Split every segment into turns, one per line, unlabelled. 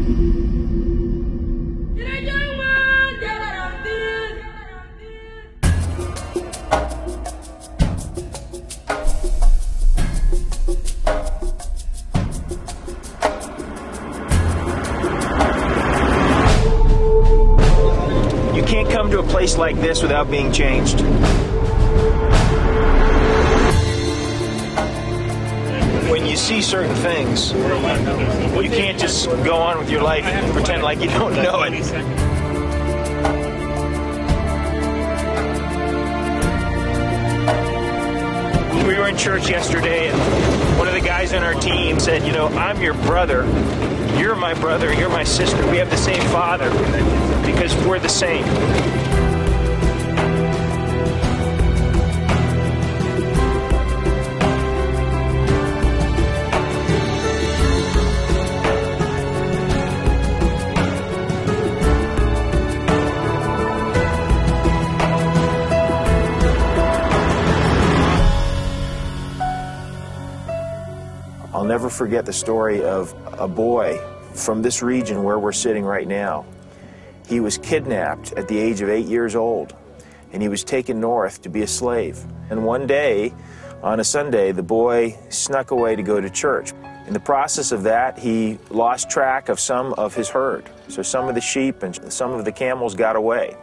You can't come to a place like this without being changed. When you see certain things, you can't just go on with your life and pretend like you don't know it. We were in church yesterday, and one of the guys on our team said, you know, I'm your brother, you're my sister, we have the same father, because we're the same. I'll never forget the story of a boy from this region where we're sitting right now. He was kidnapped at the age of 8 years old, and he was taken north to be a slave. And one day, on a Sunday, the boy snuck away to go to church. In the process of that, he lost track of some of his herd. So some of the sheep and some of the camels got away.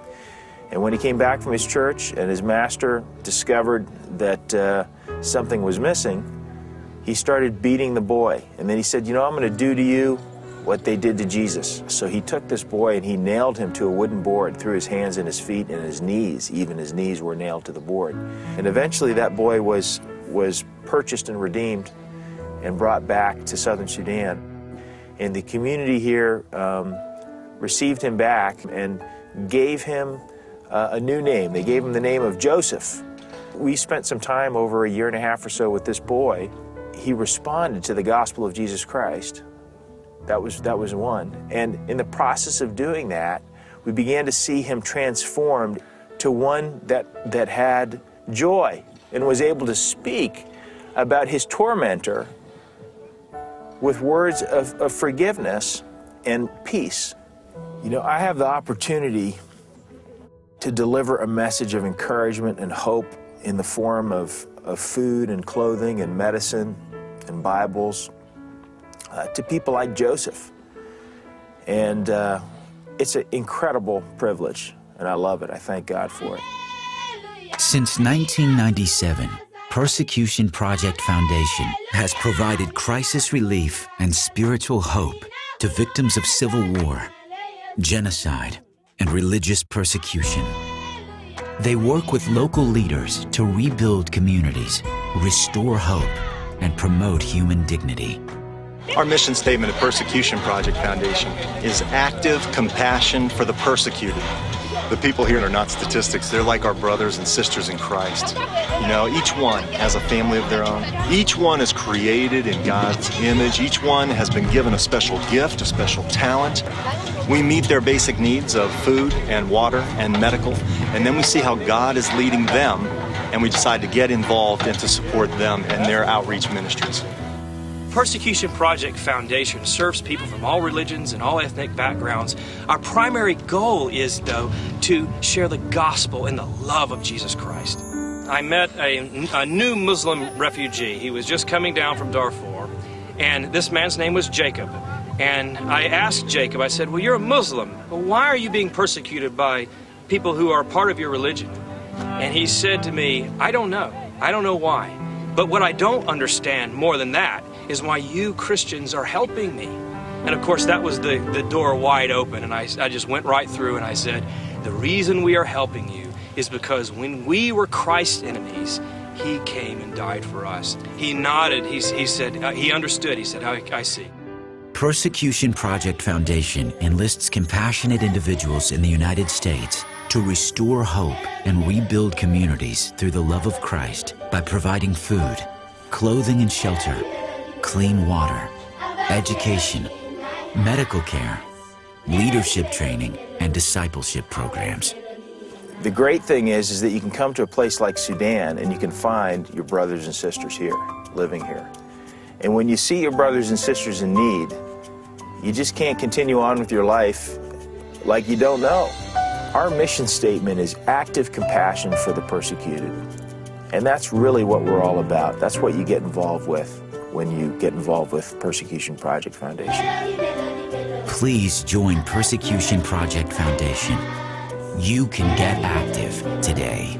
And when he came back from his church and his master discovered that something was missing, he started beating the boy. And then he said, you know, I'm going to do to you what they did to Jesus. So he took this boy and he nailed him to a wooden board through his hands and his feet and his knees. Even his knees were nailed to the board. And eventually that boy was purchased and redeemed and brought back to southern Sudan. And the community here received him back and gave him a new name. They gave him the name of Joseph. We spent some time over a year and a half or so with this boy. He responded to the gospel of Jesus Christ. That was one. And in the process of doing that, we began to see him transformed to one that had joy and was able to speak about his tormentor with words of forgiveness and peace. You know, I have the opportunity to deliver a message of encouragement and hope in the form of food and clothing and medicine and Bibles to people like Joseph. And it's an incredible privilege, and I love it. I thank God for it.
Since 1997, Persecution Project Foundation has provided crisis relief and spiritual hope to victims of civil war, genocide, and religious persecution. They work with local leaders to rebuild communities, restore hope, and promote human dignity.
Our mission statement at Persecution Project Foundation is active compassion for the persecuted. The people here are not statistics. They're like our brothers and sisters in Christ. You know, each one has a family of their own. Each one is created in God's image. Each one has been given a special gift, a special talent. We meet their basic needs of food and water and medical, and then we see how God is leading them, and we decide to get involved and to support them in their outreach ministries.
Persecution Project Foundation serves people from all religions and all ethnic backgrounds. Our primary goal is, though, to share the gospel and the love of Jesus Christ. I met a new Muslim refugee. He was just coming down from Darfur, and this man's name was Jacob. And I asked Jacob, I said, well, you're a Muslim. Well, why are you being persecuted by people who are part of your religion? And he said to me, I don't know. I don't know why. But what I don't understand more than that is why you Christians are helping me. And of course, that was the door wide open. And I just went right through and I said, the reason we are helping you is because when we were Christ's enemies, he came and died for us. He nodded. He said, he understood. He said, I see.
Persecution Project Foundation enlists compassionate individuals in the United States to restore hope and rebuild communities through the love of Christ by providing food, clothing and shelter, clean water, education, medical care, leadership training, and discipleship programs.
The great thing is that you can come to a place like Sudan and you can find your brothers and sisters here, living here. And when you see your brothers and sisters in need, You just can't continue on with your life like you don't know. Our mission statement is active compassion for the persecuted. And that's really what we're all about. That's what you get involved with when you get involved with Persecution Project Foundation.
Please join Persecution Project Foundation. You can get active today.